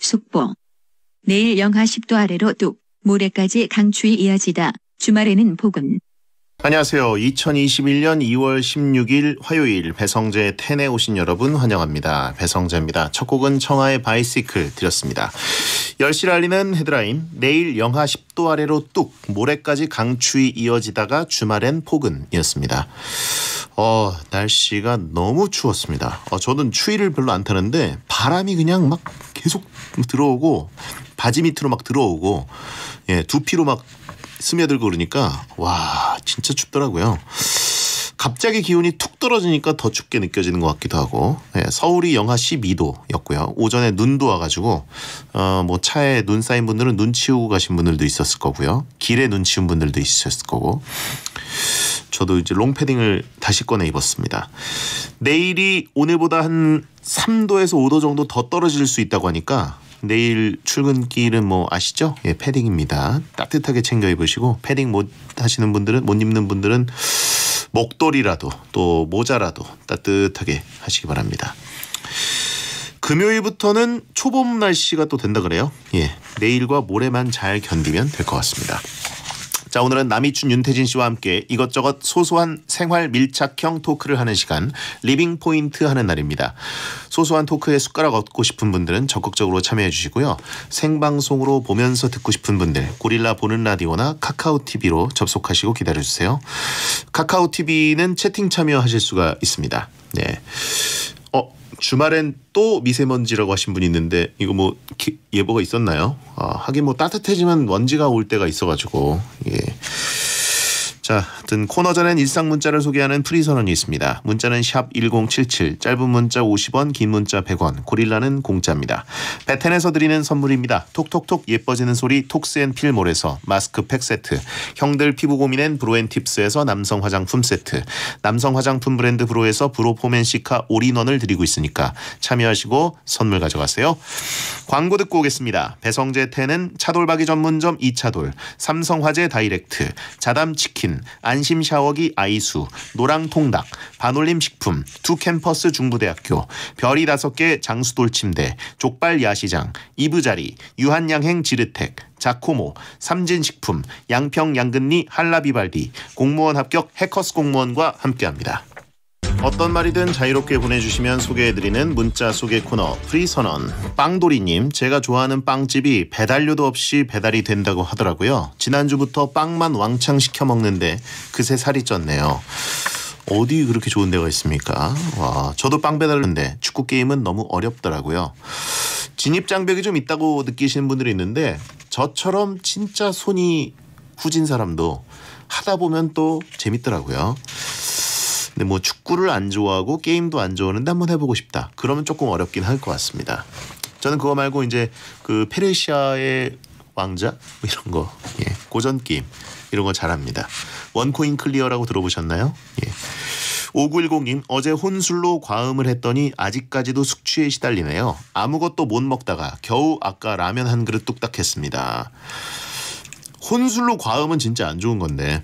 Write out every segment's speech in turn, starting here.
속보. 내일 영하 10도 아래로 뚝, 모레까지 강추위 이어지다. 주말에는 폭운. 안녕하세요. 2021년 2월 16일 화요일 배성재 텐에 오신 여러분 환영합니다. 배성재입니다. 첫 곡은 청하의 바이시클 드렸습니다. 10시를 알리는 헤드라인, 내일 영하 10도 아래로 뚝, 모레까지 강추위 이어지다가 주말엔 폭은이었습니다. 날씨가 너무 추웠습니다. 저는 추위를 별로 안 타는데 바람이 그냥 막 계속 들어오고 바지 밑으로 막 들어오고 두피로 막 스며들고 그러니까 와 진짜 춥더라고요. 갑자기 기온이 툭 떨어지니까 더 춥게 느껴지는 것 같기도 하고 서울이 영하 12도였고요. 오전에 눈도 와가지고 뭐 차에 눈 쌓인 분들은 눈 치우고 가신 분들도 있었을 거고요. 길에 눈 치운 분들도 있으셨을 거고 저도 이제 롱패딩을 다시 꺼내 입었습니다. 내일이 오늘보다 한 3도에서 5도 정도 더 떨어질 수 있다고 하니까 내일 출근길은 뭐 아시죠? 패딩입니다. 따뜻하게 챙겨 입으시고 패딩 못 하시는 분들은 못 입는 분들은 목도리라도 또 모자라도 따뜻하게 하시기 바랍니다. 금요일부터는 초봄 날씨가 또 된다 그래요. 내일과 모레만 잘 견디면 될 것 같습니다. 자, 오늘은 남이춘 윤태진 씨와 함께 이것저것 소소한 생활 밀착형 토크를 하는 시간 리빙 포인트 하는 날입니다. 소소한 토크에 숟가락 얻고 싶은 분들은 적극적으로 참여해 주시고요. 생방송으로 보면서 듣고 싶은 분들 고릴라 보는 라디오나 카카오 TV로 접속하시고 기다려주세요. 카카오 TV는 채팅 참여하실 수가 있습니다. 네. 주말엔 또 미세먼지라고 하신 분이 있는데 이거 뭐 예보가 있었나요? 하긴 뭐 따뜻해지면 먼지가 올 때가 있어가지고 자, 하여튼 코너 전엔 일상 문자를 소개하는 프리선언이 있습니다. 문자는 샵 1077, 짧은 문자 50원, 긴 문자 100원, 고릴라는 공짜입니다. 베텐에서 드리는 선물입니다. 톡톡톡 예뻐지는 소리 톡스앤필몰에서 마스크팩 세트, 형들 피부 고민엔 브로앤팁스에서 남성 화장품 세트, 남성 화장품 브랜드 브로에서 브로포맨시카 올인원을 드리고 있으니까 참여하시고 선물 가져가세요. 광고 듣고 오겠습니다. 배성재 텐은 차돌박이 전문점 이차돌, 삼성화재 다이렉트, 자담치킨, 안심 샤워기 아이수, 노랑통닭, 반올림 식품, 투캠퍼스 중부대학교, 별이 5개 장수돌 침대, 족발 야시장, 이브자리, 유한양행 지르텍, 자코모, 삼진식품, 양평 양근리 한라비발디, 공무원 합격 해커스 공무원과 함께합니다. 어떤 말이든 자유롭게 보내주시면 소개해드리는 문자 소개 코너 프리선언. 빵도리님, 제가 좋아하는 빵집이 배달료도 없이 배달이 된다고 하더라고요. 지난주부터 빵만 왕창 시켜 먹는데 그새 살이 쪘네요. 어디 그렇게 좋은 데가 있습니까? 와, 저도 빵 배달하는데 축구 게임은 너무 어렵더라고요. 진입장벽이 좀 있다고 느끼시는 분들이 있는데 저처럼 진짜 손이 후진 사람도 하다 보면 또 재밌더라고요. 근데 뭐 축구를 안 좋아하고 게임도 안 좋아하는데 한번 해보고 싶다. 그러면 조금 어렵긴 할 것 같습니다. 저는 그거 말고 이제 그 페르시아의 왕자 이런 거 고전 게임 이런 거 잘합니다. 원코인 클리어라고 들어보셨나요? 5910님, 어제 혼술로 과음을 했더니 아직까지도 숙취에 시달리네요. 아무것도 못 먹다가 겨우 아까 라면 한 그릇 뚝딱 했습니다. 혼술로 과음은 진짜 안 좋은 건데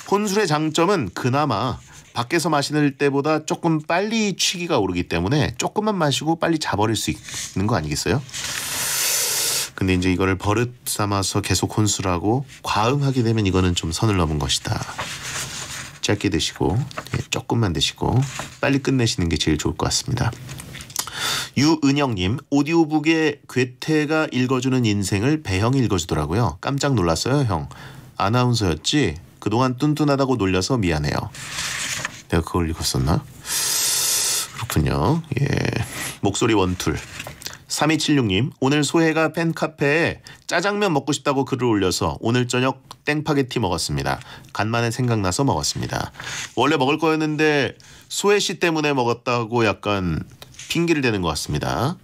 혼술의 장점은 그나마 밖에서 마시는 때보다 조금 빨리 취기가 오르기 때문에 조금만 마시고 빨리 자버릴 수 있는 거 아니겠어요? 근데 이제 이거를 버릇 삼아서 계속 혼술하고 과음하게 되면 이거는 좀 선을 넘은 것이다. 짧게 드시고 조금만 드시고 빨리 끝내시는 게 제일 좋을 것 같습니다. 유은영님, 오디오북에 괴테가 읽어주는 인생을 배형이 읽어주더라고요. 깜짝 놀랐어요. 형 아나운서였지? 그동안 뚠뚠하다고 놀려서 미안해요. 내가 그걸 읽었었나? 그렇군요. 목소리 원툴. 3276님, 오늘 소혜가 팬카페에 짜장면 먹고 싶다고 글을 올려서 오늘 저녁 땡파게티 먹었습니다. 간만에 생각나서 먹었습니다. 원래 먹을 거였는데 소혜 씨 때문에 먹었다고 약간 핑계를 대는 것 같습니다.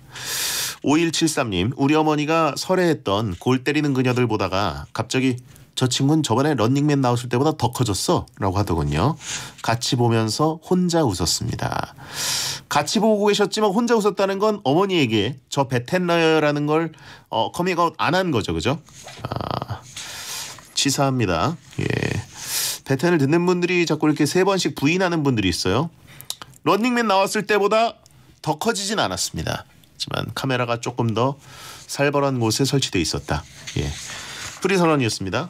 5173님, 우리 어머니가 설레했던 골 때리는 그녀들 보다가 갑자기 저 친구는 저번에 런닝맨 나왔을 때보다 더 커졌어 라고 하더군요. 같이 보면서 혼자 웃었습니다. 같이 보고 계셨지만 혼자 웃었다는 건 어머니에게 저 베텐러라는 걸 커밍아웃 안 한 거죠. 그죠? 치사합니다. 베텐을 듣는 분들이 자꾸 이렇게 3번씩 부인하는 분들이 있어요. 런닝맨 나왔을 때보다 더 커지진 않았습니다. 하지만 카메라가 조금 더 살벌한 곳에 설치되어 있었다. 예. 프리선언이었습니다.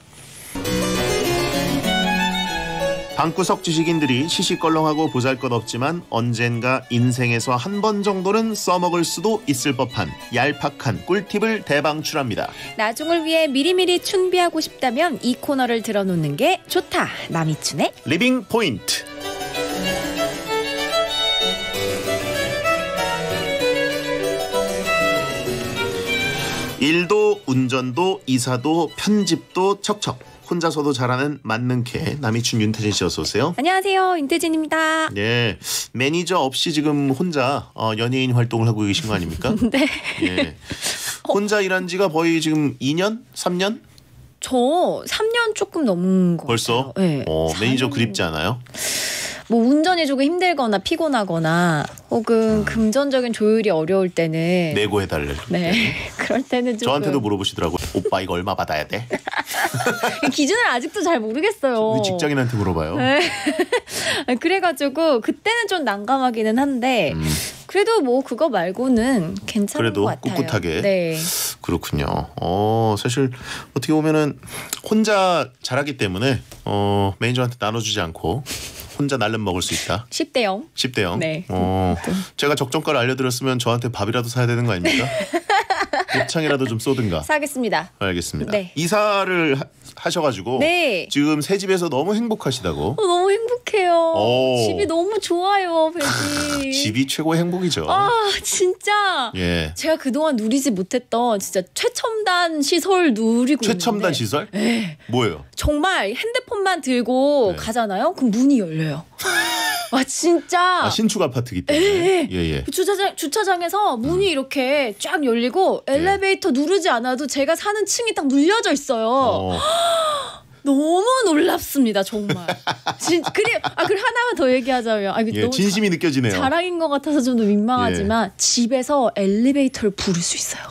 방구석 지식인들이 시시껄렁하고 보잘것없지만 언젠가 인생에서 한 번 정도는 써먹을 수도 있을 법한 얄팍한 꿀팁을 대방출합니다. 나중을 위해 미리미리 준비하고 싶다면 이 코너를 들어놓는 게 좋다. 남이춘의 리빙 포인트. 일도 운전도 이사도 편집도 척척 혼자서도 잘하는 만능캐 남이춘 윤태진 씨 어서 오세요. 안녕하세요. 윤태진입니다. 네, 매니저 없이 지금 혼자 연예인 활동을 하고 계신 거 아닙니까? 네. 예. 혼자 일한 지가 거의 지금 2년? 3년? 저 3년 조금 넘은 거 벌써? 같아요. 네. 매니저 4년. 그립지 않아요? 뭐 운전이 조금 힘들거나 피곤하거나 혹은 금전적인 조율이 어려울 때는 내고 해달래. 네. 그럴 때는 조금 저한테도 물어보시더라고요. 오빠 이거 얼마 받아야 돼? 기준을 아직도 잘 모르겠어요. 우리 직장인한테 물어봐요. 네. 그래가지고 그때는 좀 난감하기는 한데 그래도 뭐 그거 말고는 괜찮은 그래도 것 같아요. 꿋꿋하게. 네. 그렇군요. 사실 어떻게 보면은 혼자 잘하기 때문에 매니저한테 나눠주지 않고 혼자 날름 먹을 수 있다. 10대 0. 10대 0. 네. 제가 적정가를 알려드렸으면 저한테 밥이라도 사야 되는 거 아닙니까? 곱창이라도 좀 쏘든가. 사겠습니다. 알겠습니다. 네. 이사를 하셔가지고 네. 지금 새 집에서 너무 행복하시다고. 너무 행복해요. 오. 집이 너무 좋아요, 베디. 집이 최고의 행복이죠. 아, 진짜. 예. 제가 그동안 누리지 못했던 진짜 최첨단 시설 누리고 최첨단 있는데 시설? 네. 뭐예요? 정말 핸드폰만 들고 네. 가잖아요. 그럼 문이 열려요. 와 진짜. 신축 아파트이기 때문에. 예. 예. 그 주차장에서 문이 이렇게 쫙 열리고 엘리베이터 누르지 않아도 제가 사는 층이 딱 눌려져 있어요. 너무 놀랍습니다, 정말. 그리고 하나만 더 얘기하자면, 예, 너무 진심이 느껴지네요. 자랑인 것 같아서 좀 민망하지만 집에서 엘리베이터를 부를 수 있어요.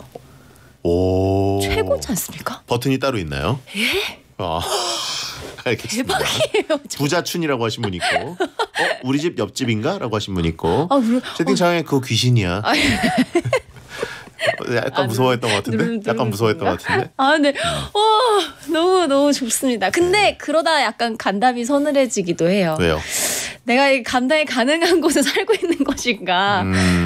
오. 최고지 않습니까? 버튼이 따로 있나요? 예. 알겠습니다. 대박이에요. 부자춘이라고 하신 분 있고, 우리 집 옆집인가? 라고 하신 분 있고, 물론, 채팅창에 그거 귀신이야. 약간 무서워했던 것 같은데? 약간 무서워했던 것 같은데? 네. 너무 좋습니다. 근데 그러다 약간 간담이 서늘해지기도 해요. 왜요? 내가 감당이 가능한 곳에 살고 있는 것인가.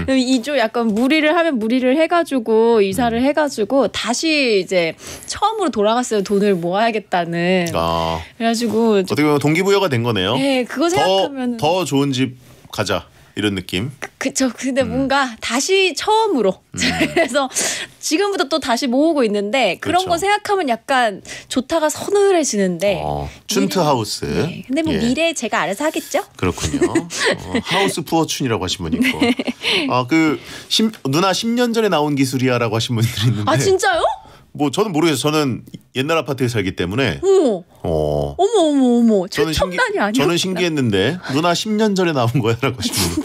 이쪽 약간 무리를 하면 무리를 해가지고 이사를 해가지고 다시 이제 처음으로 돌아갔어요. 돈을 모아야겠다는. 그래가지고 어떻게 보면 동기부여가 된 거네요. 네, 그거 생각하면 더 좋은 집 가자. 이런 느낌. 그쵸. 근데 뭔가 다시 처음으로. 그래서 지금부터 또 다시 모으고 있는데 그런 그렇죠. 거 생각하면 약간 좋다가 서늘해지는데. 춘트 하우스. 네. 근데 뭐 미래에 제가 알아서 하겠죠? 그렇군요. 하우스 푸어춘이라고 하신 분 있고. 누나 10년 전에 나온 기술이야라고 하신 분들이 있는데. 아 진짜요? 뭐 저는 모르겠어요. 저는 옛날 아파트에 살기 때문에. 어머. 최첨단이 아니야. 저는 신기했는데 누나 10년 전에 나온 거야라고 하시는 분.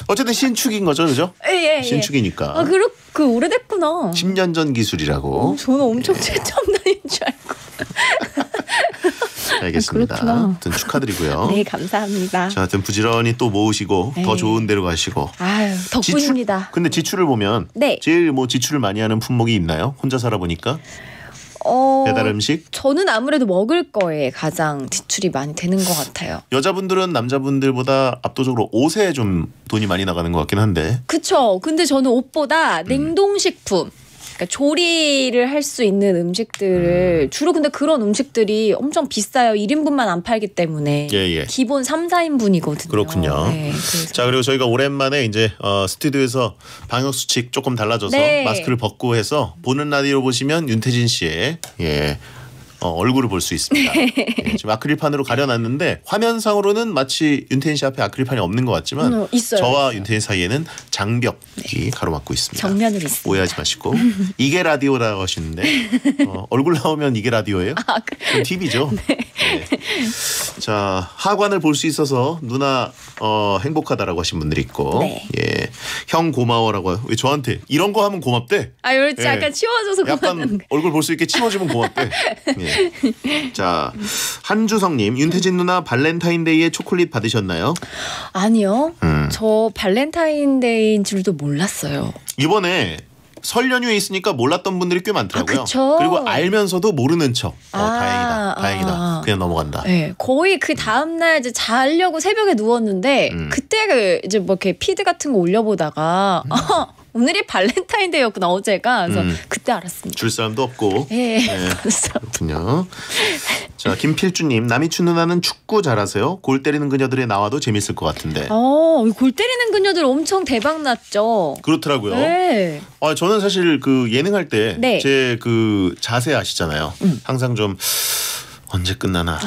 어쨌든 신축인 거죠, 그죠? 예. 신축이니까. 그 오래됐구나. 10년 전 기술이라고. 저는 엄청 최첨단인 줄 알고. 알겠습니다. 아무튼 축하드리고요. 네, 감사합니다. 자, 하여튼 부지런히 또 모으시고 네. 더 좋은 데로 가시고. 아유, 덕분입니다. 근데 지출을 보면 네. 제일 뭐 지출을 많이 하는 품목이 있나요? 혼자 살아보니까? 배달 음식? 저는 아무래도 먹을 거에 가장 지출이 많이 되는 것 같아요. 여자분들은 남자분들보다 압도적으로 옷에 좀 돈이 많이 나가는 것 같긴 한데. 그쵸. 근데 저는 옷보다 냉동식품, 그러니까 조리를 할 수 있는 음식들을 주로 근데 그런 음식들이 엄청 비싸요. 1인분만 안 팔기 때문에. 예. 기본 3, 4인분이거든요. 그렇군요. 네, 자, 그리고 저희가 오랜만에 이제 스튜디오에서 방역 수칙 조금 달라져서 네. 마스크를 벗고 해서 보는 라디오 보시면 윤태진 씨의 얼굴을 볼 수 있습니다. 지금 아크릴판으로 가려놨는데 화면상으로는 마치 윤태진 씨 앞에 아크릴판이 없는 것 같지만 있어요. 저와 윤태진 사이에는 장벽이 가로막고 있습니다. 정면으로 있습니다. 오해하지 마시고. 이게 라디오라고 하시는데 얼굴 나오면 이게 라디오예요? 그럼 TV죠. 네. 자, 하관을 볼 수 있어서 누나 행복하다라고 하신 분들이 있고, 네. 예, 형 고마워라고 왜 저한테 이런 거 하면 고맙대. 아, 그렇지. 예. 약간 치워줘서 약간 고맙다는 거. 얼굴 볼 수 있게 치워주면 고맙대. 예. 자, 한주성님, 윤태진 누나 발렌타인데이에 초콜릿 받으셨나요? 아니요. 저 발렌타인데이인 줄도 몰랐어요. 이번에 설 연휴에 있으니까 몰랐던 분들이 꽤 많더라고요. 아, 그쵸? 그리고 알면서도 모르는 척. 아, 다행이다. 그냥 넘어간다. 네, 거의 그 다음날 이제 자려고 새벽에 누웠는데 그때 이제 뭐 이렇게 피드 같은 거 올려보다가 오늘이 발렌타인데이였구나 어제가. 그래서 그때 알았습니다. 줄 사람도 없고. 예. 네. 그렇군요. 자, 김필주님, 남이춘 누나는 축구 잘하세요? 골 때리는 그녀들에 나와도 재밌을 것 같은데. 골 때리는 그녀들 엄청 대박 났죠. 그렇더라고요. 네. 저는 사실 그 예능할 때 제 그 네. 자세 아시잖아요. 항상 좀 언제 끝나나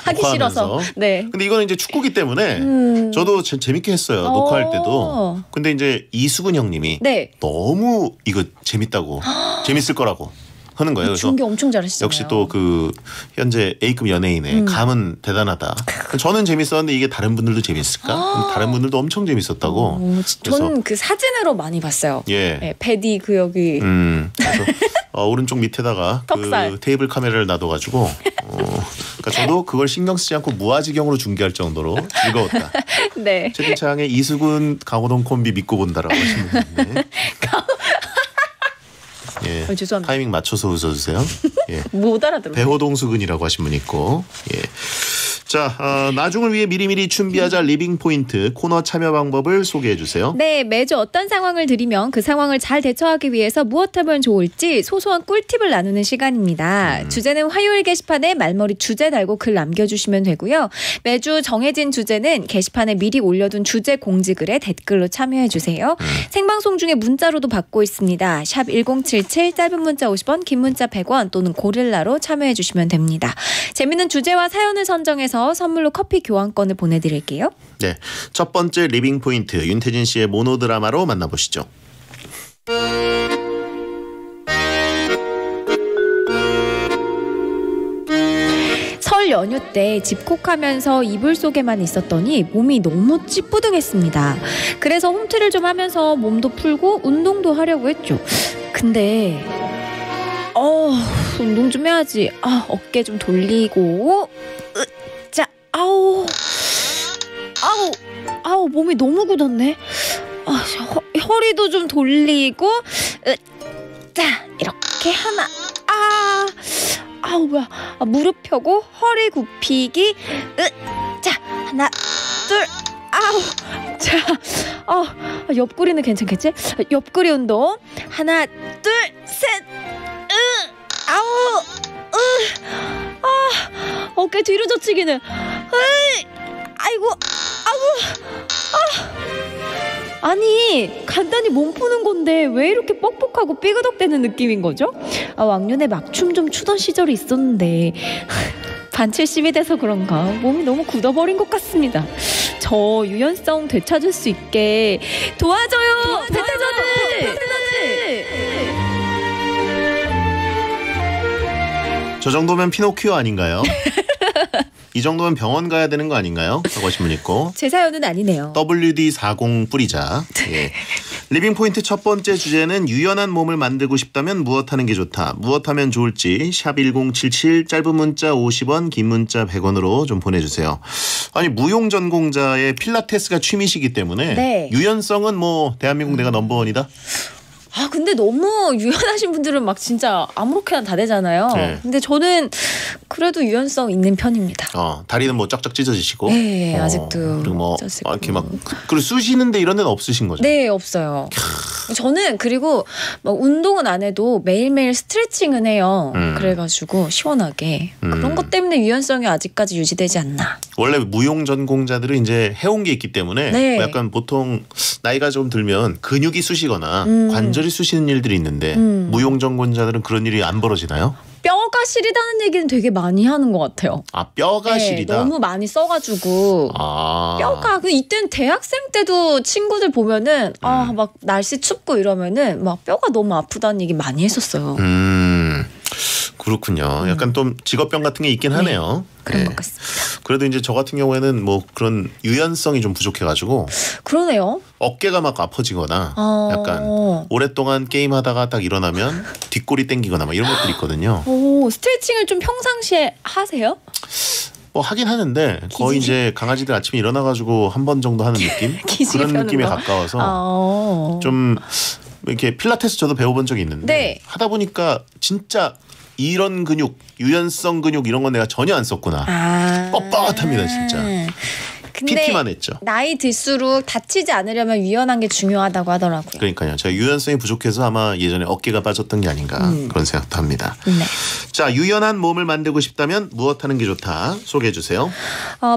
하기 싫어서. 네. 근데 이거는 이제 축구기 때문에 저도 재밌게 했어요. 녹화할 때도. 근데 이제 이수근 형님이 네. 너무 이거 재밌다고 재밌을 거라고 하는 거예요. 그래서 중계 엄청 잘하시잖아요. 역시 또 그 현재 A급 연예인의 감은 대단하다. 저는 재밌었는데 이게 다른 분들도 재밌을까? 다른 분들도 엄청 재밌었다고. 저는 그 사진으로 많이 봤어요. 예. 네, 패디 그 여기. 그래서 오른쪽 밑에다가 턱살. 그 테이블 카메라를 놔둬가지고 그러니까 저도 그걸 신경 쓰지 않고 무아지경으로 중계할 정도로 즐거웠다. 네. 채팅창에 이수근 강호동 콤비 믿고 본다라고 하시는 분인데. 예. 죄송합니다. 타이밍 맞춰서 웃어주세요. 예. 못 알아들어요. 배호동 수근이라고 하신 분 있고. 예. 자, 나중을 위해 미리미리 준비하자 리빙 포인트 코너 참여 방법을 소개해 주세요. 네, 매주 어떤 상황을 드리면 그 상황을 잘 대처하기 위해서 무엇하면 좋을지 소소한 꿀팁을 나누는 시간입니다. 주제는 화요일 게시판에 말머리 주제 달고 글 남겨주시면 되고요. 매주 정해진 주제는 게시판에 미리 올려둔 주제 공지글에 댓글로 참여해 주세요. 생방송 중에 문자로도 받고 있습니다. 샵 1077 짧은 문자 50원, 긴 문자 100원 또는 고릴라로 참여해 주시면 됩니다. 재미있는 주제와 사연을 선정해서 선물로 커피 교환권을 보내드릴게요. 네, 첫 번째 리빙 포인트 윤태진 씨의 모노드라마로 만나보시죠. 설 연휴 때 집콕하면서 이불 속에만 있었더니 몸이 너무 찌뿌둥했습니다. 그래서 홈트를 좀 하면서 몸도 풀고 운동도 하려고 했죠. 근데 운동 좀 해야지. 어깨 좀 돌리고 자, 아우 몸이 너무 굳었네. 허리도 좀 돌리고 자, 이렇게 하나. 뭐야. 무릎 펴고 허리 굽히기. 자, 하나, 둘. 자, 옆구리는 괜찮겠지? 옆구리 운동. 하나, 둘, 셋. 어깨 뒤로 젖히기는. 아니, 간단히 몸 푸는 건데 왜 이렇게 뻑뻑하고 삐그덕대는 느낌인 거죠? 왕년에 막춤 좀 추던 시절이 있었는데 반 70이 돼서 그런가 몸이 너무 굳어버린 것 같습니다. 저 유연성 되찾을 수 있게 도와줘요. 베테너들. 저 정도면 피노키오 아닌가요? 이 정도면 병원 가야 되는 거 아닌가요? 라고 하신 분 있고. 제 사연은 아니네요. WD40 뿌리자. 예. 리빙 포인트 첫 번째 주제는 유연한 몸을 만들고 싶다면 무엇하는 게 좋다. 무엇하면 좋을지 샵 1077 짧은 문자 50원 긴 문자 100원으로 좀 보내주세요. 아니 무용전공자의 필라테스가 취미시기 때문에 네. 유연성은 뭐 대한민국 내가 넘버원이다? 근데 너무 유연하신 분들은 막 진짜 아무렇게나 다 되잖아요. 네. 근데 저는 그래도 유연성 있는 편입니다. 다리는 뭐 쫙쫙 찢어지시고. 네, 아직도. 그리고 뭐 찢어지고. 이렇게 막 그리고 쑤시는데 이런 데는 없으신 거죠? 네, 없어요. 저는 그리고 막 운동은 안 해도 매일매일 스트레칭은 해요. 그래가지고 시원하게. 그런 것 때문에 유연성이 아직까지 유지되지 않나. 원래 무용 전공자들은 이제 해온 게 있기 때문에 네. 뭐 약간 보통 나이가 좀 들면 근육이 쑤시거나 관절이 쑤시는 일들이 있는데 무용 전공자들은 그런 일이 안 벌어지나요? 뼈가 시리다는 얘기는 되게 많이 하는 것 같아요. 뼈가 네, 시리다. 너무 많이 써가지고 뼈가. 근데 이때는 대학생 때도 친구들 보면은 막 날씨 춥고 이러면은 막 뼈가 너무 아프다는 얘기 많이 했었어요. 그렇군요. 약간 좀 직업병 같은 게 있긴 하네요. 그런 네. 것 같습니다. 그래도 이제 저 같은 경우에는 뭐 그런 유연성이 좀 부족해가지고 그러네요. 어깨가 막 아파지거나 약간 오랫동안 게임하다가 딱 일어나면 뒷골이 땡기거나 막 이런 것들이 있거든요. 오, 스트레칭을 좀 평상시에 하세요? 뭐 하긴 하는데 거의 이제 강아지들 아침에 일어나가지고 한 번 정도 하는 느낌? 그런 느낌에 가까워서 좀 이렇게 필라테스 저도 배워본 적이 있는데 네. 하다 보니까 진짜 이런 근육, 유연성 근육 이런 건 내가 전혀 안 썼구나. 뻣뻣합니다 진짜. 근데 PT만 했죠. 나이 들수록 다치지 않으려면 유연한 게 중요하다고 하더라고요. 그러니까요. 제가 유연성이 부족해서 아마 예전에 어깨가 빠졌던 게 아닌가 그런 생각도 합니다. 네. 자, 유연한 몸을 만들고 싶다면 무엇 하는 게 좋다? 소개해 주세요.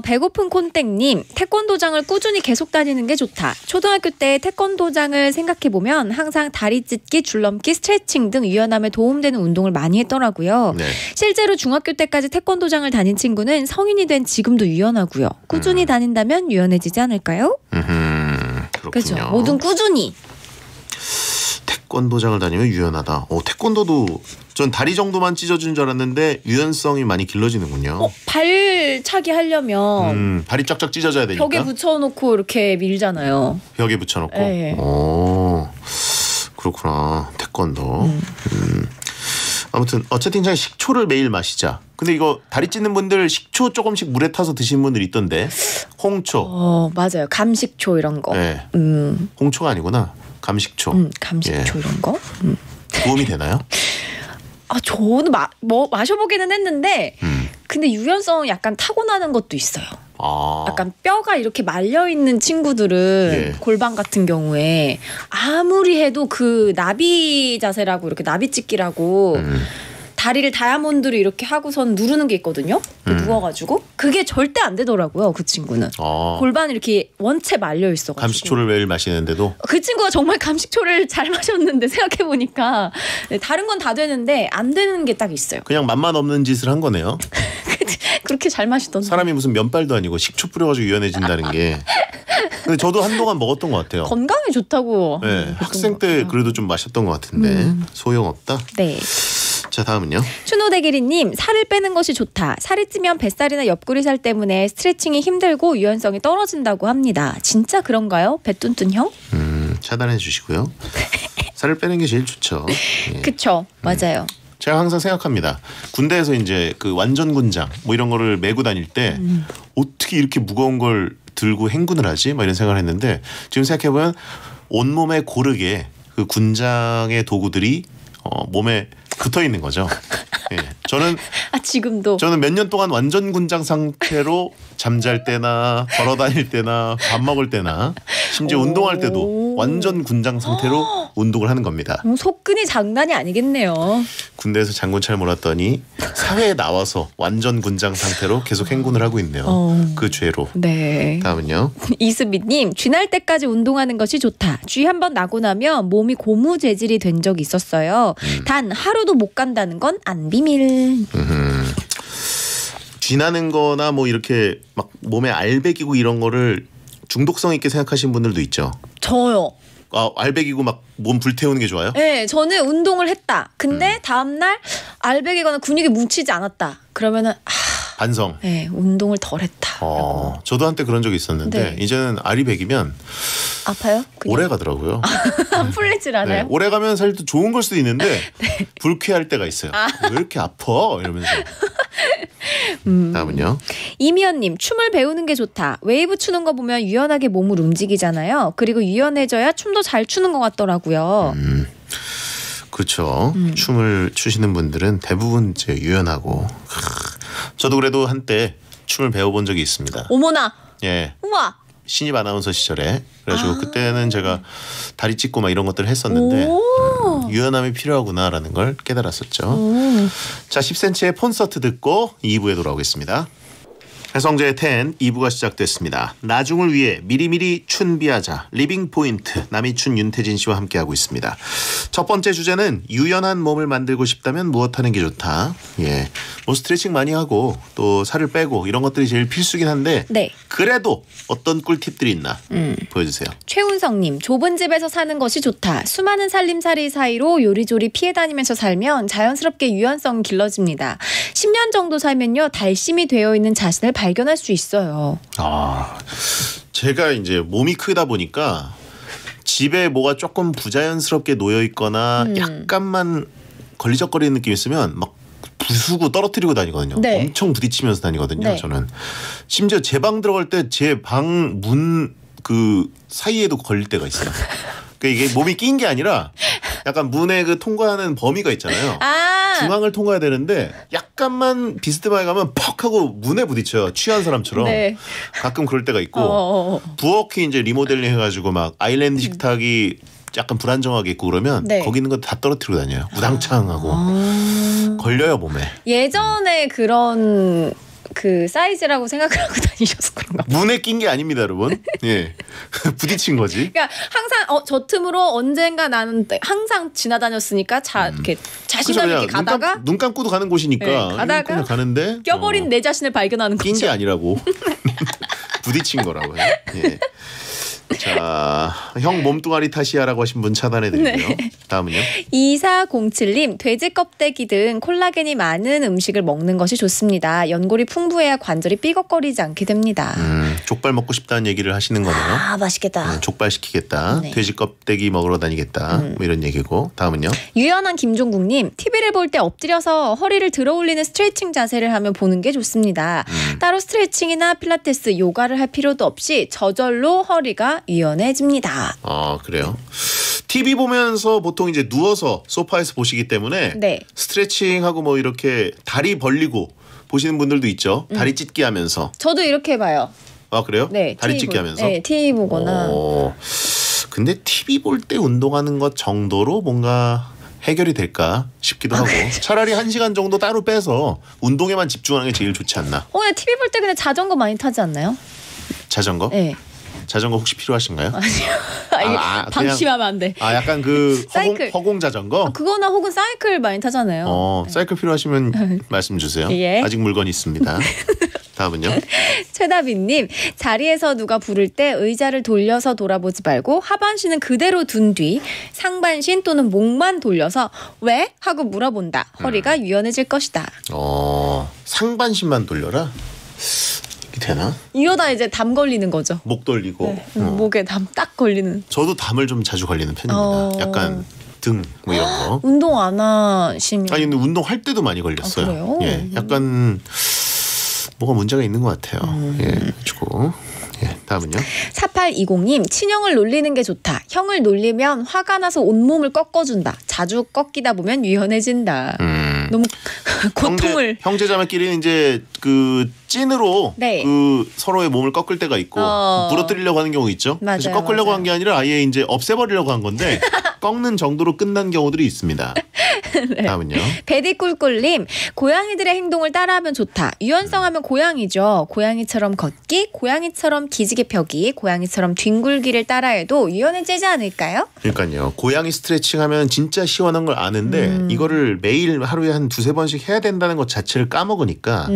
배고픈 콘땡님, 태권도장을 꾸준히 계속 다니는 게 좋다. 초등학교 때 태권도장을 생각해보면 항상 다리 찢기, 줄넘기, 스트레칭 등 유연함에 도움되는 운동을 많이 했더라고요. 네. 실제로 중학교 때까지 태권도장을 다닌 친구는 성인이 된 지금도 유연하고요. 꾸준히 다닌다면 유연해지지 않을까요? 그렇군요. 그렇죠. 뭐든 꾸준히. 태권도장을 다니면 유연하다. 태권도도 전 다리 정도만 찢어진 줄 알았는데 유연성이 많이 길러지는군요. 발차기 하려면 발이 쫙쫙 찢어져야 되니까. 벽에 붙여놓고 이렇게 밀잖아요. 벽에 붙여놓고. 네. 그렇구나. 태권도. 아무튼 어쨌든 그냥 식초를 매일 마시자. 근데 이거 다리 찢는 분들 식초 조금씩 물에 타서 드시는 분들 있던데. 홍초. 맞아요. 감식초 이런 거. 네. 홍초가 아니구나. 감식초. 감식초 이런 거. 도움이 되나요? 저는 마셔보기는 했는데 근데 유연성 약간 타고나는 것도 있어요. 약간 뼈가 이렇게 말려있는 친구들은 골반 같은 경우에 아무리 해도 그 나비 자세라고 이렇게 나비 찢기라고 다리를 다이아몬드로 이렇게 하고선 누르는 게 있거든요. 누워가지고 그게 절대 안 되더라고요. 그 친구는 골반이 이렇게 원체 말려 있어가지고. 감식초를 매일 마시는데도 그 친구가 정말 감식초를 잘 마셨는데 생각해보니까 다른 건 다 되는데 안 되는 게 딱 있어요. 그냥 맛만 없는 짓을 한 거네요. 그렇게 잘 마시던 사람이 무슨 면발도 아니고 식초 뿌려가지고 유연해진다는 게. 근데 저도 한동안 먹었던 것 같아요. 건강에 좋다고. 네, 학생 때 그래도 좀 마셨던 것 같은데 소용없다. 네. 자, 다음은요. 추노대기리님, 살을 빼는 것이 좋다. 살이 찌면 뱃살이나 옆구리살 때문에 스트레칭이 힘들고 유연성이 떨어진다고 합니다. 진짜 그런가요? 배뚠뚠 형? 차단해 주시고요. 살을 빼는 게 제일 좋죠. 그쵸. 맞아요. 제가 항상 생각합니다. 군대에서 이제 그 완전 군장 뭐 이런 거를 메고 다닐 때 어떻게 이렇게 무거운 걸 들고 행군을 하지? 막 이런 생각을 했는데 지금 생각해보면 온몸에 고르게 그 군장의 도구들이 몸에 붙어 있는 거죠. 예. 저는 지금도 저는 몇 년 동안 완전 군장 상태로 잠잘 때나 걸어 다닐 때나 밥 먹을 때나 심지어 운동할 때도 완전 군장 상태로 운동을 하는 겁니다. 속근이 장난이 아니겠네요. 군대에서 장군차를 몰았더니 사회에 나와서 완전 군장 상태로 계속 행군을 하고 있네요. 그 죄로. 네. 다음은요. 이수빈님, 쥐날 때까지 운동하는 것이 좋다. 쥐 한번 나고 나면 몸이 고무재질이 된 적이 있었어요. 단 하루도 못 간다는 건 안 비밀. 쥐나는 거나 뭐 이렇게 막 몸에 알배기고 이런 거를 중독성 있게 생각하시는 분들도 있죠. 저요. 알배기고 막 몸 불태우는 게 좋아요? 네, 저는 운동을 했다. 근데 다음날 알배기거나 근육이 뭉치지 않았다. 그러면은 반성. 네, 운동을 덜 했다. 저도 한때 그런 적이 있었는데 이제는 알이 배기면 아파요? 그냥. 오래 가더라고요. 풀리질 않아요? 네, 오래 가면 사실 또 좋은 걸 수도 있는데 불쾌할 때가 있어요. 왜 이렇게 아파? 이러면서. 다음은요. 이미연님, 춤을 배우는 게 좋다. 웨이브 추는 거 보면 유연하게 몸을 움직이잖아요. 그리고 유연해져야 춤도 잘 추는 것 같더라고요. 그렇죠. 춤을 추시는 분들은 대부분 이제 유연하고. 저도 그래도 한때 춤을 배워본 적이 있습니다. 어머나. 예. 우와. 신입 아나운서 시절에 그래가지고 그때는 제가 다리 찢고 막 이런 것들을 했었는데 유연함이 필요하구나라는 걸 깨달았었죠. 자, 10cm의 콘서트 듣고 2부에 돌아오겠습니다. 해성재의 10 2부가 시작됐습니다. 나중을 위해 미리미리 춘비하자 리빙 포인트 남이춘 윤태진 씨와 함께하고 있습니다. 첫 번째 주제는 유연한 몸을 만들고 싶다면 무엇 하는 게 좋다. 예, 뭐 스트레칭 많이 하고 또 살을 빼고 이런 것들이 제일 필수긴 한데 그래도 어떤 꿀팁들이 있나 보여주세요. 최운성님, 좁은 집에서 사는 것이 좋다. 수많은 살림살이 사이로 요리조리 피해 다니면서 살면 자연스럽게 유연성 길러집니다. 10년 정도 살면요 달심이 되어 있는 자신을 발견할 수 있어요. 아, 제가 이제 몸이 크다 보니까 집에 뭐가 조금 부자연스럽게 놓여 있거나 약간만 걸리적거리는 느낌이 있으면 막 부수고 떨어뜨리고 다니거든요. 네. 엄청 부딪히면서 다니거든요. 네. 저는 심지어 제 방 들어갈 때 제 방 문 그 사이에도 걸릴 때가 있어요. 그러니까 이게 몸이 낀 게 아니라 약간 문에 그 통과하는 범위가 있잖아요. 아, 중앙을 통과해야 되는데 약간만 비스듬하게 가면 퍽 하고 문에 부딪혀요. 취한 사람처럼. 네. 가끔 그럴 때가 있고 어. 부엌이 이제 리모델링 해가지고 막 아일랜드 식탁이 약간 불안정하게 있고 그러면 네. 거기 있는 거 다 떨어뜨리고 다녀요. 우당창하고 걸려요 몸에. 예전에 그런 그 사이즈라고 생각을 하고 다니셔서 그런가 봐요. 문에 낀 게 아닙니다, 여러분. 예, 부딪힌 거지. 그러니까 항상 저 틈으로 언젠가 나는 항상 지나다녔으니까 이렇게 자신감 있게 가다가 눈 감고도 가는 곳이니까 네, 가다가 그냥 가는데 껴버린 내 자신을 발견하는 거죠. 낀 게 아니라고 부딪힌 거라고요. 예. 자, 형 몸뚱아리 탓이야라고 하신 분 차단해드리고요. 네. 다음은요. 2407님, 돼지 껍데기 등 콜라겐이 많은 음식을 먹는 것이 좋습니다. 연골이 풍부해야 관절이 삐걱거리지 않게 됩니다. 족발 먹고 싶다는 얘기를 하시는 거네요. 아, 맛있겠다. 족발 시키겠다. 네. 돼지 껍데기 먹으러 다니겠다. 뭐 이런 얘기고. 다음은요. 유연한 김종국님, TV를 볼 때 엎드려서 허리를 들어 올리는 스트레칭 자세를 하면 보는 게 좋습니다. 따로 스트레칭이나 필라테스, 요가를 할 필요도 없이 저절로 허리가 유연해집니다. 아, 그래요. TV 보면서 보통 이제 누워서 소파에서 보시기 때문에 네. 스트레칭하고 뭐 이렇게 다리 벌리고 보시는 분들도 있죠. 다리 찢기 하면서. 저도 이렇게 봐요. 아, 그래요? 네, 다리 TV 찢기 하면서. 네, TV 보거나. 근데 TV 볼 때 운동하는 것 정도로 뭔가 해결이 될까 싶기도 하고 차라리 1시간 정도 따로 빼서 운동에만 집중하는 게 제일 좋지 않나. 근데 TV 볼 때 그냥 자전거 많이 타지 않나요? 자전거? 네. 자전거 혹시 필요하신가요? 이게 방심하면 안 돼. 아, 약간 그 사이클. 허공 자전거? 그거나 혹은 사이클 많이 타잖아요. 사이클 필요하시면 말씀 주세요. 예. 아직 물건이 있습니다. 다음은요. 최다빈님, 자리에서 누가 부를 때 의자를 돌려서 돌아보지 말고 하반신은 그대로 둔 뒤 상반신 또는 목만 돌려서 왜? 하고 물어본다. 허리가 유연해질 것이다. 상반신만 돌려라? 이게 되나? 이러다 이제 담 걸리는 거죠. 목 돌리고. 네. 목에 담 딱 걸리는. 저도 담을 좀 자주 걸리는 편입니다. 약간 등 뭐 이런 거. 운동 안 하시면. 아니 근데 운동할 때도 많이 걸렸어요. 그래요? 예, 약간 뭐가 문제가 있는 것 같아요. 예, 그리고 다음은요. 4820님, 친형을 놀리는 게 좋다. 형을 놀리면 화가 나서 온몸을 꺾어준다. 자주 꺾이다 보면 유연해진다. 너무 고통을. 형제자매끼리는 이제 그 찐으로 네. 그 서로의 몸을 꺾을 때가 있고 부러뜨리려고 하는 경우 있죠. 맞아요, 사실 꺾으려고 맞아요. 한 게 아니라 아예 이제 없애버리려고 한 건데 꺾는 정도로 끝난 경우들이 있습니다. 네. 다음은요. 베디꿀꿀님, 고양이들의 행동을 따라하면 좋다. 유연성 하면 고양이죠. 고양이처럼 걷기, 고양이처럼 기지개 펴기, 고양이처럼 뒹굴기를 따라해도 유연해지지 않을까요? 그러니까요. 고양이 스트레칭하면 진짜 시원한 걸 아는데 이거를 매일 하루에 한 2-3번씩 해야 된다는 것 자체를 까먹으니까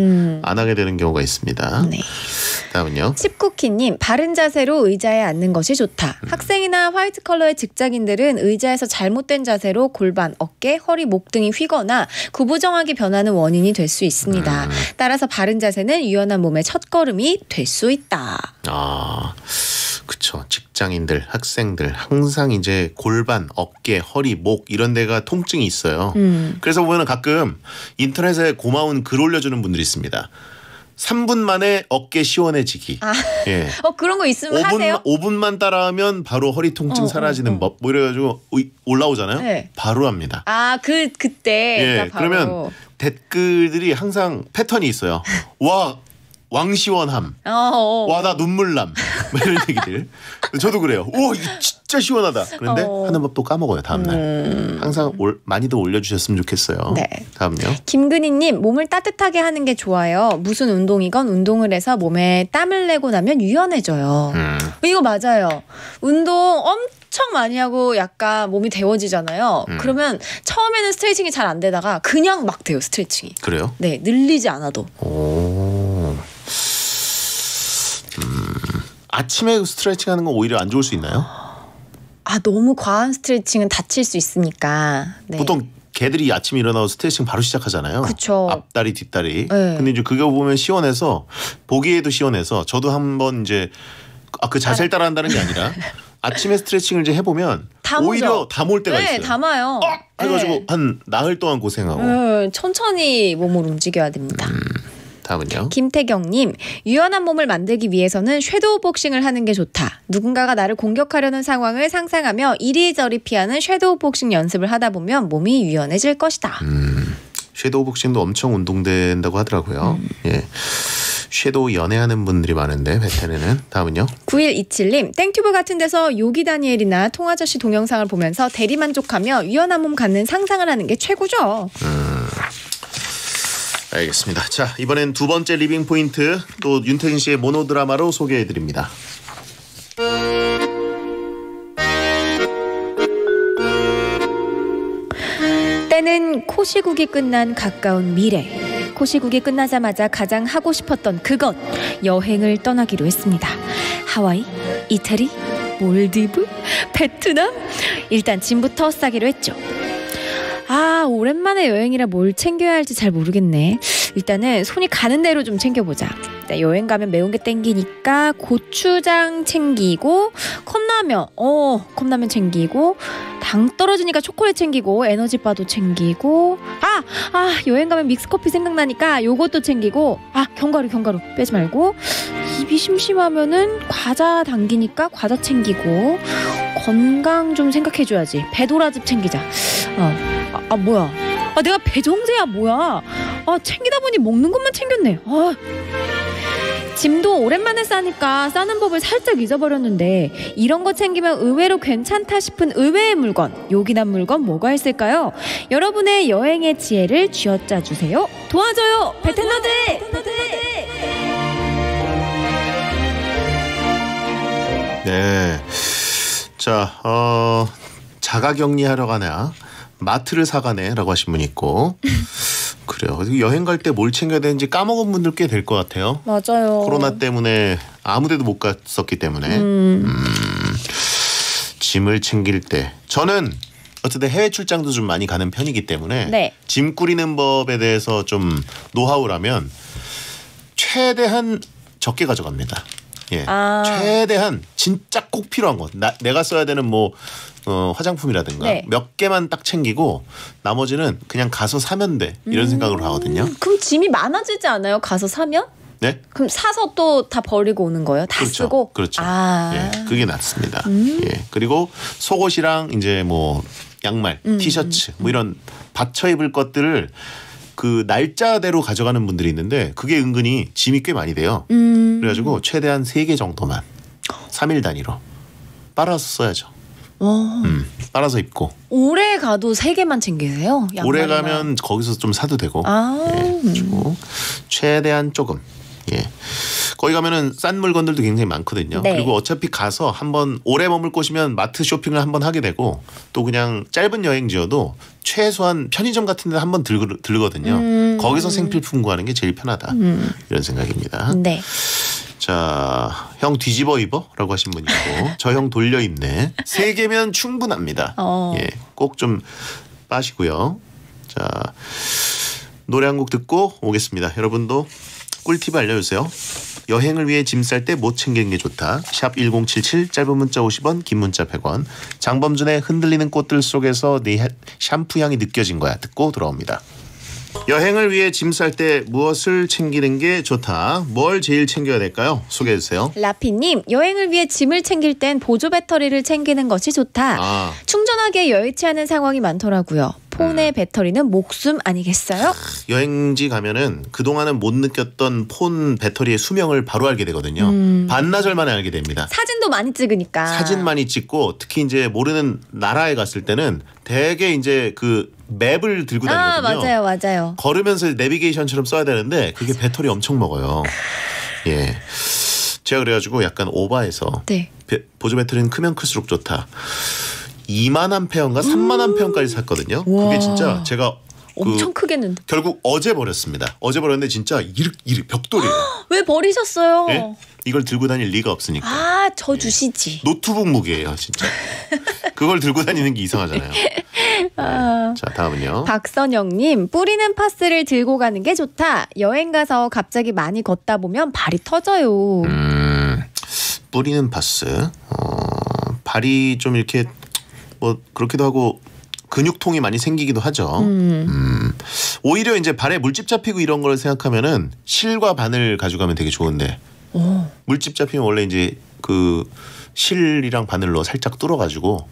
안 하게 되는 경우가 있습니다. 네. 다음은요. 칩쿠키님, 바른 자세로 의자에 앉는 것이 좋다. 학생이나 화이트 컬러의 직장인들은 의자에서 잘못된 자세로 골반, 어깨, 허리, 목 등이 휘거나 구부정하게 변하는 원인이 될 수 있습니다. 따라서 바른 자세는 유연한 몸의 첫걸음이 될 수 있다. 아, 그쵸. 직장인들, 학생들 항상 이제 골반, 어깨, 허리, 목 이런 데가 통증이 있어요. 그래서 보면 가끔 인터넷에 고마운 글 올려주는 분들이 있습니다. 3분 만에 어깨 시원해지기. 예. 그런 거 있으면 하세요? 5분만 따라하면 바로 허리 통증 사라지는 법. 뭐 이래가지고 올라오잖아요. 네. 바로 합니다. 그때. 예. 그러면 댓글들이 항상 패턴이 있어요. 와, 왕시원함. 와, 나 눈물남. 뭐 이런 얘기들. 저도 그래요. 우와, 이거 진짜 시원하다. 그런데 하는 법도 까먹어요, 다음날. 항상 많이들 올려주셨으면 좋겠어요. 네. 다음요. 김근희님, 몸을 따뜻하게 하는 게 좋아요. 무슨 운동이건 운동을 해서 몸에 땀을 내고 나면 유연해져요. 이거 맞아요. 운동 엄청 많이 하고 약간 몸이 데워지잖아요. 그러면 처음에는 스트레칭이 잘 안 되다가 그냥 막 돼요, 스트레칭이. 그래요? 네, 늘리지 않아도. 아침에 스트레칭 하는 건 오히려 안 좋을 수 있나요? 너무 과한 스트레칭은 다칠 수 있으니까. 네. 보통 개들이 아침에 일어나서 스트레칭 바로 시작하잖아요. 그쵸. 앞다리 뒷다리. 네. 근데 이제 그거 보면 시원해서 보기에도 시원해서 저도 한번 이제 그 자세를 따라한다는 게 아니라 아침에 스트레칭을 이제 해보면 오히려 담을 때가 있어요. 네, 담아요. 그래가지고 네. 한 나흘 동안 고생하고. 천천히 몸을 움직여야 됩니다. 다음은요. 김태경님, 유연한 몸을 만들기 위해서는 섀도우 복싱을 하는 게 좋다. 누군가가 나를 공격하려는 상황을 상상하며 이리저리 피하는 섀도우 복싱 연습을 하다 보면 몸이 유연해질 것이다. 섀도우 복싱도 엄청 운동된다고 하더라고요. 예. 섀도우 연애하는 분들이 많은데 베텐에는. 다음은요. 9127님, 땡튜브 같은 데서 요기 다니엘이나 통아저씨 동영상을 보면서 대리만족하며 유연한 몸 갖는 상상을 하는 게 최고죠. 알겠습니다. 자, 이번엔 두 번째 리빙 포인트 또 윤태진 씨의 모노드라마로 소개해드립니다. 때는 코시국이 끝난 가까운 미래. 코시국이 끝나자마자 가장 하고 싶었던 그것, 여행을 떠나기로 했습니다. 하와이, 이태리, 몰디브, 베트남. 일단 짐부터 싸기로 했죠. 오랜만에 여행이라 뭘 챙겨야 할지 잘 모르겠네. 일단은 손이 가는 대로 좀 챙겨보자. 일단 여행 가면 매운 게 땡기니까 고추장 챙기고, 컵라면 챙기고, 당 떨어지니까 초콜릿 챙기고, 에너지바도 챙기고, 여행 가면 믹스커피 생각나니까 요것도 챙기고, 견과류 빼지 말고, 입이 심심하면은 과자 당기니까 과자 챙기고, 건강 좀 생각해줘야지. 배도라즙 챙기자. 뭐야. 내가 배정제야 뭐야. 챙기다 보니 먹는 것만 챙겼네. 짐도 오랜만에 싸니까 싸는 법을 살짝 잊어버렸는데 이런 거 챙기면 의외로 괜찮다 싶은 의외의 물건, 요긴한 물건 뭐가 있을까요? 여러분의 여행의 지혜를 쥐어짜 주세요. 도와줘요 베텐너들. 네. 자, 자가격리하러 가냐, 마트를 사가네라고 하신 분 있고. 그래요. 여행 갈 때 뭘 챙겨야 되는지 까먹은 분들 꽤 될 것 같아요. 맞아요. 코로나 때문에 아무데도 못 갔었기 때문에. 짐을 챙길 때 저는 어쨌든 해외 출장도 좀 많이 가는 편이기 때문에 네. 짐 꾸리는 법에 대해서 좀 노하우라면 최대한 적게 가져갑니다. 예. 최대한 진짜 꼭 필요한 것, 내가 써야 되는 화장품이라든가 네. 몇 개만 딱 챙기고 나머지는 그냥 가서 사면 돼, 이런 생각으로 하거든요. 그럼 짐이 많아지지 않아요? 가서 사면? 네? 그럼 사서 또 다 버리고 오는 거예요? 다 그렇죠. 쓰고? 그렇죠. 예, 그게 낫습니다. 예. 그리고 속옷이랑 이제 양말, 티셔츠 이런 받쳐 입을 것들을 그 날짜대로 가져가는 분들이 있는데 그게 은근히 짐이 꽤 많이 돼요. 그래가지고 최대한 3개 정도만 3일 단위로 빨아서 써야죠. 빨아서 입고. 오래 가도 3개만 챙기세요? 양말이나. 오래 가면 거기서 좀 사도 되고. 예, 그리고 최대한 조금. 예. 거기 가면은 싼 물건들도 굉장히 많거든요. 네. 그리고 어차피 가서 한번 오래 머물 곳이면 마트 쇼핑을 한번 하게 되고 또 그냥 짧은 여행지여도 최소한 편의점 같은 데 한번 들거든요. 거기서 생필품 구하는 게 제일 편하다. 이런 생각입니다. 네. 자, 형 뒤집어 입어? 라고 하신 분 있고 저 형 돌려 입네. 3개면 충분합니다. 예, 꼭 좀 빠시고요. 자, 노래 한 곡 듣고 오겠습니다. 여러분도 꿀팁 알려주세요. 여행을 위해 짐 쌀 때 못 챙기는 게 좋다. 샵 1077, 짧은 문자 50원, 긴 문자 100원. 장범준의 흔들리는 꽃들 속에서 네 샴푸 향이 느껴진 거야 듣고 돌아옵니다. 여행을 위해 짐 쌀 때 무엇을 챙기는 게 좋다. 뭘 제일 챙겨야 될까요? 소개해 주세요. 라피님, 여행을 위해 짐을 챙길 땐 보조 배터리를 챙기는 것이 좋다. 충전하기에 여의치 않은 상황이 많더라고요. 폰의 배터리는 목숨 아니겠어요? 여행지 가면은 그동안은 못 느꼈던 폰 배터리의 수명을 바로 알게 되거든요. 반나절 만에 알게 됩니다. 사진도 많이 찍으니까. 사진 많이 찍고 특히 이제 모르는 나라에 갔을 때는 되게 이제 그 맵을 들고 다니거든요. 맞아요. 걸으면서 내비게이션처럼 써야 되는데 그게 배터리 엄청 먹어요. 예. 제가 그래가지고 약간 오바해서 네. 보조 배터리는 크면 클수록 좋다. 2만 암페어인가 3만 암페어까지 샀거든요. 그게 진짜 제가 엄청 크겠는데. 결국 어제 버렸습니다. 어제 버렸는데 진짜 이렇게 벽돌이에요. 왜 버리셨어요? 예? 이걸 들고 다닐 리가 없으니까. 아, 저 주시지. 노트북 무게예요, 진짜. 그걸 들고 다니는 게 이상하잖아요. 네. 자, 다음은요. 박선영님, 뿌리는 파스를 들고 가는 게 좋다. 여행 가서 갑자기 많이 걷다 보면 발이 터져요. 뿌리는 파스. 발이 좀 이렇게 뭐 그렇기도 하고 근육통이 많이 생기기도 하죠. 오히려 이제 발에 물집 잡히고 이런 걸 생각하면은 실과 바늘 가져가면 되게 좋은데. 물집 잡히면 원래 이제 그 실이랑 바늘로 살짝 뚫어가지고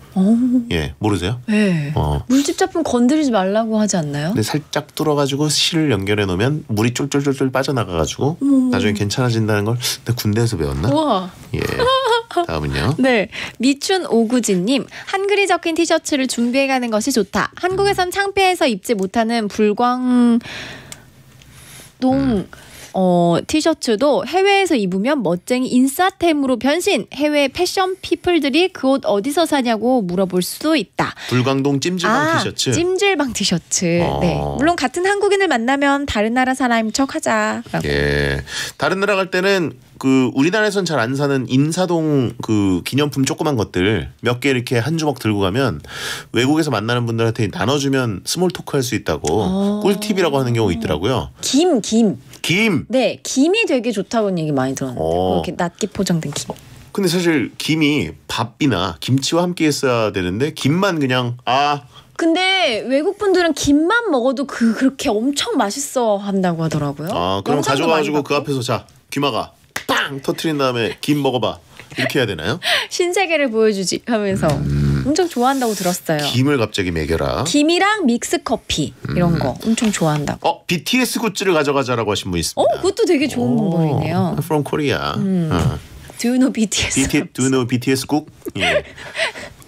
예 모르세요? 네. 물집 잡히면 건드리지 말라고 하지 않나요? 근데 살짝 뚫어가지고 실을 연결해 놓으면 물이 쫄쫄쫄쫄 빠져나가가지고 나중에 괜찮아진다는 걸 내가 군대에서 배웠나? 우와. 예. 다음은요. 네, 미춘 오구진님, 한글이 적힌 티셔츠를 준비해가는 것이 좋다. 한국에선 창피해서 입지 못하는 불광동 티셔츠도 해외에서 입으면 멋쟁이 인싸템으로 변신. 해외 패션 피플들이 그 옷 어디서 사냐고 물어볼 수도 있다. 불광동 찜질방 티셔츠. 찜질방 티셔츠. 네, 물론 같은 한국인을 만나면 다른 나라 사람인 척하자. 예, 다른 나라 갈 때는 그 우리나라에선 잘 안 사는 인사동 그 기념품 조그만 것들 몇 개 이렇게 한 주먹 들고 가면 외국에서 만나는 분들한테 나눠주면 스몰 토크 할 수 있다고 꿀팁이라고 하는 경우 있더라고요. 김. 네, 김이 되게 좋다고는 얘기 많이 들었는데 이렇게 낮게 포장된 김. 근데 사실 김이 밥이나 김치와 함께 했어야 되는데 김만 그냥 근데 외국 분들은 김만 먹어도 그렇게 엄청 맛있어 한다고 하더라고요. 그럼 가져가가지고 그 앞에서 자 귀마가 빵 터트린 다음에 김 먹어봐 이렇게 해야 되나요? 신세계를 보여주지 하면서 엄청 좋아한다고 들었어요. 김을 갑자기 먹여라. 김이랑 믹스 커피 이런 거 엄청 좋아한다고. BTS 굿즈를 가져가자라고 하신 분 있습니다. 그것도 되게 좋은 방법이네요. From Korea. Do you know BTS? Do you know BTS 국? 예.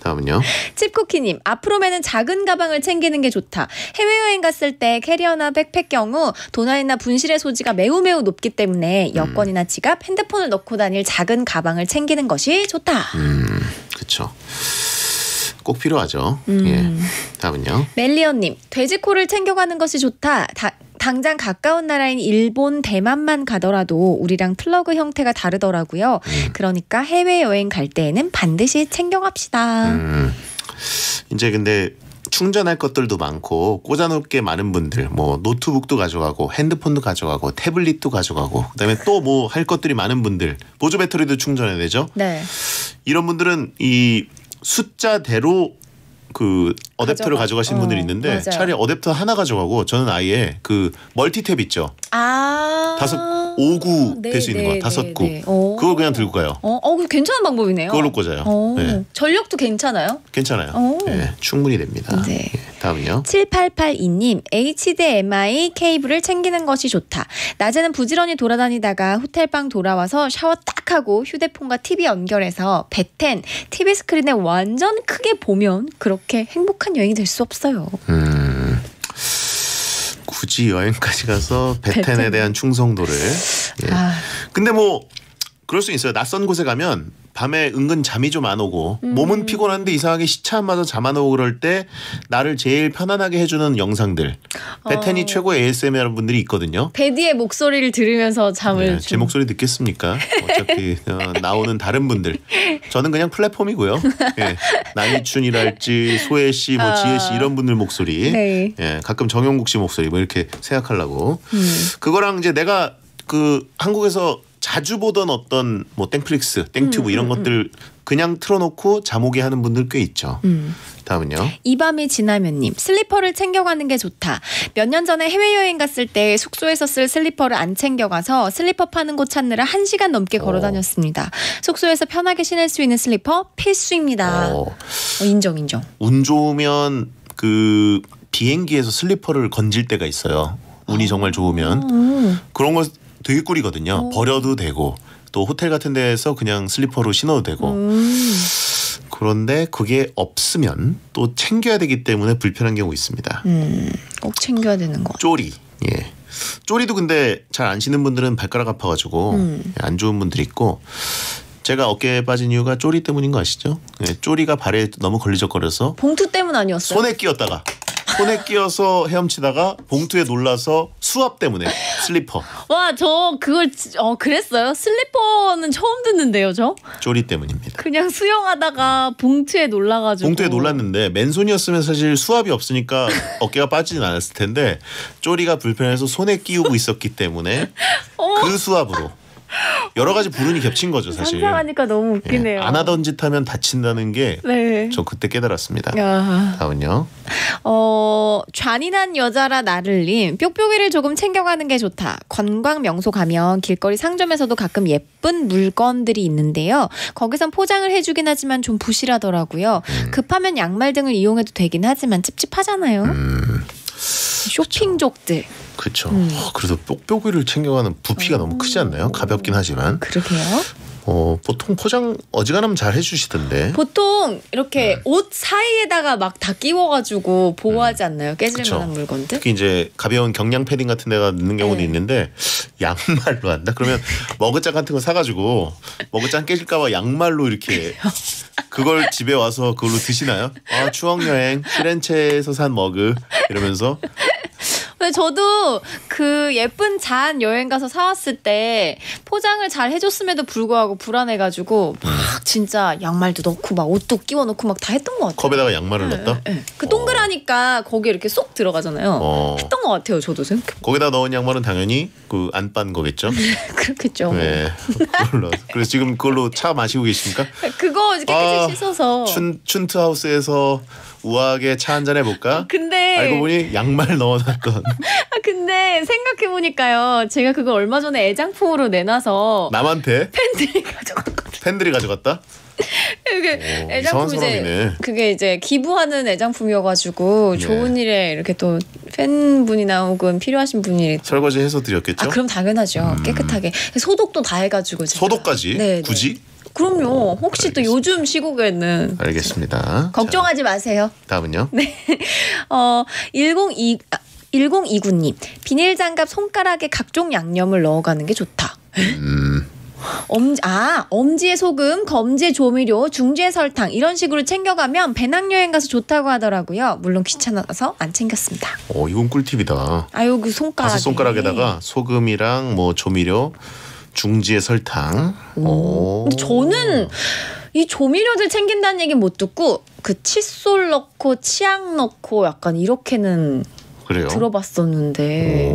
다음은요. 칩쿠키님, 앞으로는 작은 가방을 챙기는 게 좋다. 해외여행 갔을 때 캐리어나 백팩 경우 도난이나 분실의 소지가 매우 높기 때문에 여권이나 지갑, 핸드폰을 넣고 다닐 작은 가방을 챙기는 것이 좋다. 그렇죠. 꼭 필요하죠. 예. 다음은요. 멜리언님, 돼지코를 챙겨가는 것이 좋다. 당장 가까운 나라인 일본, 대만만 가더라도 우리랑 플러그 형태가 다르더라고요. 그러니까 해외여행 갈 때에는 반드시 챙겨갑시다. 이제 근데 충전할 것들도 많고 꽂아놓을 게 많은 분들 뭐 노트북도 가져가고 핸드폰도 가져가고 태블릿도 가져가고 그다음에 또 뭐 할 것들이 많은 분들 보조 배터리도 충전해야 되죠. 네. 이런 분들은 이 숫자대로 그 어댑터를 가져가시는 분들이 있는데 맞아요. 차라리 어댑터 하나 가져가고 저는 아예 그 멀티탭 있죠. 5구 될 수 있는 거 5구. 그걸 그냥 들고 가요. 그거 괜찮은 방법이네요. 그걸로 꽂아요. 네. 전력도 괜찮아요? 괜찮아요. 네, 충분히 됩니다. 네. 다음은요. 7882님, HDMI 케이블을 챙기는 것이 좋다. 낮에는 부지런히 돌아다니다가 호텔방 돌아와서 샤워 딱 하고 휴대폰과 TV 연결해서 배텐 TV 스크린에 완전 크게 보면 그렇게 행복한 여행이 될 수 없어요. 굳이 여행까지 가서 배텐에 대한 충성도를. 예. 근데 뭐 그럴 수 있어요. 낯선 곳에 가면 밤에 은근 잠이 좀 안 오고 몸은 피곤한데 이상하게 시차 안 맞아 잠 안 오고 그럴 때 나를 제일 편안하게 해주는 영상들. 배텐이 최고의 ASMR 분들이 있거든요. 베디의 목소리를 들으면서 잠을 제 목소리 듣겠습니까? 어차피 나오는 다른 분들. 저는 그냥 플랫폼이고요. 예. 남이춘이랄지 소혜 씨, 뭐 지혜 씨 이런 분들 목소리. 네. 예. 가끔 정용국 씨 목소리 뭐 이렇게 생각하려고. 그거랑 이제 내가 그 한국에서 자주 보던 어떤 뭐 땡플릭스, 땡튜브 이런 것들 그냥 틀어놓고 잠 오게 하는 분들 꽤 있죠. 다음은요. 이 밤이 지나면님, 슬리퍼를 챙겨가는 게 좋다. 몇 년 전에 해외여행 갔을 때 숙소에서 쓸 슬리퍼를 안 챙겨가서 슬리퍼 파는 곳 찾느라 1시간 넘게 걸어 다녔습니다. 숙소에서 편하게 신을 수 있는 슬리퍼 필수입니다. 인정. 운 좋으면 그 비행기에서 슬리퍼를 건질 때가 있어요. 운이 정말 좋으면. 그런 거 되게 꿀이거든요. 버려도 되고 또 호텔 같은 데에서 그냥 슬리퍼로 신어도 되고. 그런데 그게 없으면 또 챙겨야 되기 때문에 불편한 경우 있습니다. 꼭 챙겨야 되는 거. 쪼리. 예. 쪼리도 근데 잘 안 신는 분들은 발가락 아파가지고 안 좋은 분들이 있고 제가 어깨에 빠진 이유가 쪼리 때문인 거 아시죠? 예. 쪼리가 발에 너무 걸리적거려서 봉투 때문 아니었어요? 손에 끼었다가 손에 끼어서 헤엄치다가 봉투에 놀라서 수압 때문에 슬리퍼. 와, 저 그걸 그랬어요? 슬리퍼는 처음 듣는데요, 저? 쪼리 때문입니다. 그냥 수영하다가 봉투에 놀라가지고. 봉투에 놀랐는데 맨손이었으면 사실 수압이 없으니까 어깨가 빠지진 않았을 텐데 쪼리가 불편해서 손에 끼우고 있었기 때문에 그 수압으로 여러 가지 불운이 겹친 거죠, 사실. 상상하니까 너무 웃기네요. 안 하던 짓 하면 다친다는 게 네. 저 그때 깨달았습니다. 야. 다음은요. 잔인한 여자라 나를님. 뾱뾱이를 조금 챙겨가는 게 좋다. 관광 명소 가면 길거리 상점에서도 가끔 예쁜 물건들이 있는데요. 거기선 포장을 해주긴 하지만 좀 부실하더라고요. 급하면 양말 등을 이용해도 되긴 하지만 찝찝하잖아요. 쇼핑족들. 그렇죠. 그래도 뾱뾱이를 챙겨가는 부피가 너무 크지 않나요? 가볍긴 하지만. 그러게요. 보통 포장 어지간하면 잘 해주시던데. 보통 이렇게 옷 사이에다가 막 다 끼워가지고 보호하지 않나요? 깨질 그쵸. 만한 물건들? 특히 이제 가벼운 경량 패딩 같은 데가 넣는 경우도 네. 있는데 양말로 한다? 그러면 머그잔 같은 거 사가지고 머그잔 깨질까봐 양말로 이렇게 그걸 집에 와서 그걸로 드시나요? 아, 추억여행 피렌체에서 산 머그 이러면서. 근데 저도 그 예쁜 잔 여행 가서 사왔을 때 포장을 잘 해줬음에도 불구하고 불안해가지고 막 진짜 양말도 넣고 막 옷도 끼워놓고 막 다 했던 것 같아요. 컵에다가 양말을 넣었다? 네. 그 동그라니까 거기에 이렇게 쏙 들어가잖아요. 했던 것 같아요, 저도 생각. 거기다 넣은 양말은 당연히 그 안 빤 거겠죠? 그렇겠죠. 네. 그걸로. 그래서 지금 그걸로 차 마시고 계십니까? 그거 깨끗이 씻어서. 춘트하우스에서 우아하게 차 한잔 해볼까? 근데 알고 보니 양말 넣어놨던. 근데 생각해보니까요. 제가 그거 얼마 전에 애장품으로 내놔서 남한테? 팬들이 가져갔거든요. 팬들이 가져갔다? 그게 이상한 애장품 사람이네. 그게 이제 기부하는 애장품이어가지고 네. 좋은 일에 이렇게 또 팬분이나 혹은 필요하신 분이 설거지 해서 드렸겠죠? 그럼 당연하죠. 깨끗하게 소독도 다 해가지고 제가. 소독까지? 네, 굳이? 그럼요. 혹시 또 요즘 시국에는 알겠습니다. 걱정하지 마세요. 다음은요? 네. 1029님. 비닐장갑 손가락에 각종 양념을 넣어가는 게 좋다. 엄지에 소금, 검지에 조미료, 중지에 설탕 이런 식으로 챙겨가면 배낭여행 가서 좋다고 하더라고요. 물론 귀찮아서 안 챙겼습니다. 이건 꿀팁이다. 아유 그 손가락에. 다섯 손가락에다가 소금이랑 뭐 조미료, 중지에 설탕. 근데 저는 이 조미료들 챙긴다는 얘기 못 듣고 그 칫솔 넣고 치약 넣고 약간 이렇게는 그래요? 들어봤었는데.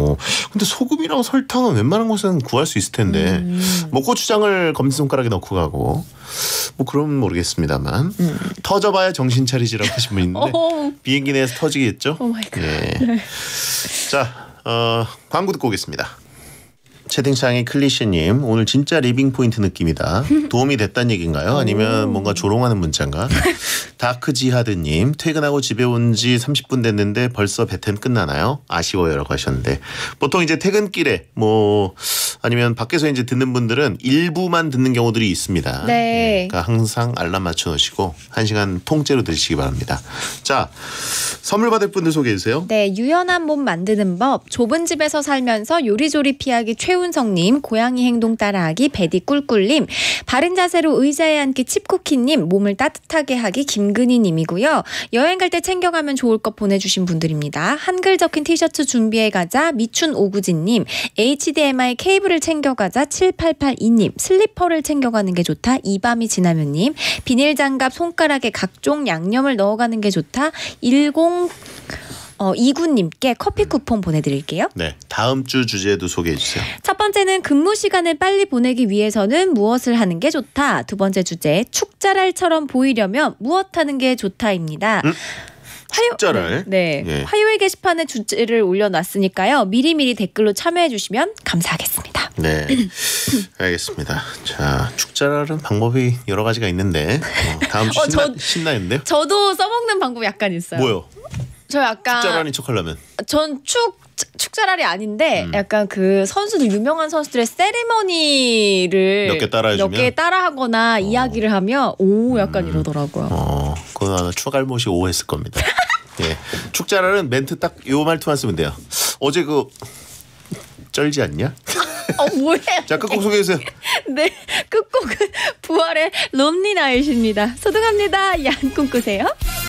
근데 소금이랑 설탕은 웬만한 곳은 구할 수 있을 텐데 뭐 고추장을 검지손가락에 넣고 가고 뭐 그럼 모르겠습니다만 터져봐야 정신 차리지라고 하신 분 있는데 비행기 내에서 터지겠죠? 오 마이 갓. 예. 자, 광고 듣고 오겠습니다. 채팅창의 클리셰님, 오늘 진짜 리빙 포인트 느낌이다. 도움이 됐단 얘기인가요? 아니면 뭔가 조롱하는 문자인가? 다크지하드님, 퇴근하고 집에 온 지 30분 됐는데 벌써 배텐 끝나나요? 아쉬워요라고 하셨는데 보통 이제 퇴근길에 뭐 아니면 밖에서 이제 듣는 분들은 일부만 듣는 경우들이 있습니다. 네. 그러니까 항상 알람 맞춰 놓으시고 1시간 통째로 들으시기 바랍니다. 자, 선물 받을 분들 소개해 주세요. 네, 유연한 몸 만드는 법. 좁은 집에서 살면서 요리조리 피하기 최운성님, 고양이 행동 따라하기 베디 꿀꿀님, 바른 자세로 의자에 앉기 칩쿠키님, 몸을 따뜻하게 하기 김근희님이고요. 여행 갈 때 챙겨가면 좋을 것 보내주신 분들입니다. 한글 적힌 티셔츠 준비해 가자 미춘 오구진님, HDMI 케이블을 챙겨가자 7882님, 슬리퍼를 챙겨가는 게 좋다 이밤이 지나면님, 비닐장갑 손가락에 각종 양념을 넣어가는 게 좋다 1029님께 커피 쿠폰 보내드릴게요. 네, 다음 주 주제도 소개해 주세요. 첫 번째는 근무 시간을 빨리 보내기 위해서는 무엇을 하는 게 좋다. 두 번째 주제, 축자랄처럼 보이려면 무엇 하는 게 좋다입니다. 축자랄? 네. 예. 화요일 게시판에 주제를 올려놨으니까요. 미리미리 댓글로 참여해 주시면 감사하겠습니다. 네, 알겠습니다. 자, 축자랄은 방법이 여러 가지가 있는데 다음 주 신나는데요? 저도 써먹는 방법이 약간 있어요. 뭐요? 저 약간 축자랄인 척하려면? 전 축자랄이 아닌데 약간 그 선수들 유명한 선수들의 세리머니를 몇 개 따라해주면? 몇 개 따라하거나 이야기를 하면 오 약간 이러더라고요. 그건 아마 추갈못이 오했을 겁니다. 예, 축자랄은 멘트 딱 요 말투만 쓰면 돼요. 어제 그 쩔지 않냐? 뭐예요? 자, 끝곡 소개해주세요. 네, 끝곡은 부활의 롬니나잇입니다. 소등합니다. 얀 꿈꾸세요.